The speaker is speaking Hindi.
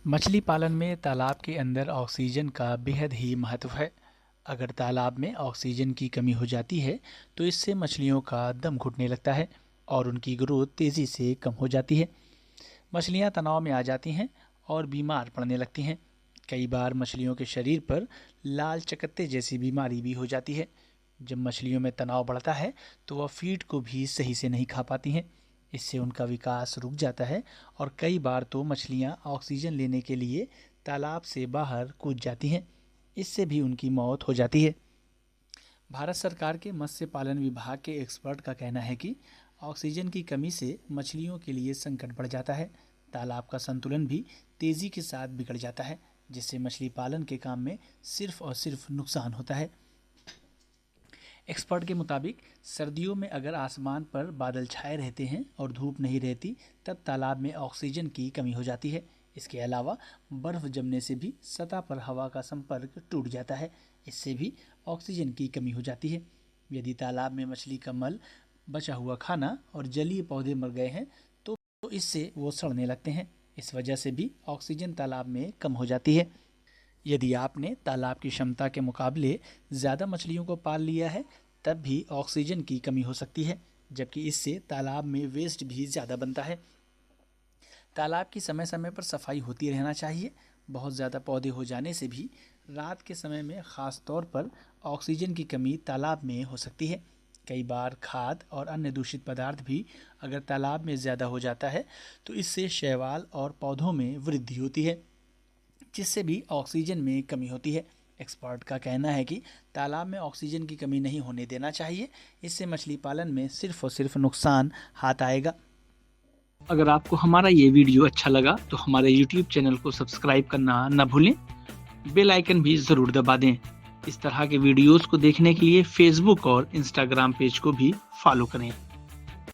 मछली पालन में तालाब के अंदर ऑक्सीजन का बेहद ही महत्व है। अगर तालाब में ऑक्सीजन की कमी हो जाती है तो इससे मछलियों का दम घुटने लगता है और उनकी ग्रोथ तेज़ी से कम हो जाती है। मछलियाँ तनाव में आ जाती हैं और बीमार पड़ने लगती हैं। कई बार मछलियों के शरीर पर लाल चकत्ते जैसी बीमारी भी हो जाती है। जब मछलियों में तनाव बढ़ता है तो वह फीड को भी सही से नहीं खा पाती हैं। इससे उनका विकास रुक जाता है और कई बार तो मछलियाँ ऑक्सीजन लेने के लिए तालाब से बाहर कूद जाती हैं। इससे भी उनकी मौत हो जाती है। भारत सरकार के मत्स्य पालन विभाग के एक्सपर्ट का कहना है कि ऑक्सीजन की कमी से मछलियों के लिए संकट बढ़ जाता है। तालाब का संतुलन भी तेज़ी के साथ बिगड़ जाता है, जिससे मछली पालन के काम में सिर्फ और सिर्फ नुकसान होता है। एक्सपर्ट के मुताबिक सर्दियों में अगर आसमान पर बादल छाए रहते हैं और धूप नहीं रहती, तब तालाब में ऑक्सीजन की कमी हो जाती है। इसके अलावा बर्फ़ जमने से भी सतह पर हवा का संपर्क टूट जाता है। इससे भी ऑक्सीजन की कमी हो जाती है। यदि तालाब में मछली का मल, बचा हुआ खाना और जलीय पौधे मर गए हैं तो इससे वो सड़ने लगते हैं। इस वजह से भी ऑक्सीजन तालाब में कम हो जाती है। यदि आपने तालाब की क्षमता के मुकाबले ज़्यादा मछलियों को पाल लिया है, तब भी ऑक्सीजन की कमी हो सकती है, जबकि इससे तालाब में वेस्ट भी ज़्यादा बनता है। तालाब की समय समय पर सफाई होती रहना चाहिए। बहुत ज़्यादा पौधे हो जाने से भी रात के समय में ख़ास तौर पर ऑक्सीजन की कमी तालाब में हो सकती है। कई बार खाद और अन्य दूषित पदार्थ भी अगर तालाब में ज़्यादा हो जाता है तो इससे शैवाल और पौधों में वृद्धि होती है, जिससे भी ऑक्सीजन में कमी होती है। एक्सपर्ट का कहना है कि तालाब में ऑक्सीजन की कमी नहीं होने देना चाहिए। इससे मछली पालन में सिर्फ और सिर्फ नुकसान हाथ आएगा। अगर आपको हमारा ये वीडियो अच्छा लगा तो हमारे YouTube चैनल को सब्सक्राइब करना न भूलें। बेल आइकन भी ज़रूर दबा दें। इस तरह के वीडियोस को देखने के लिए फेसबुक और इंस्टाग्राम पेज को भी फॉलो करें।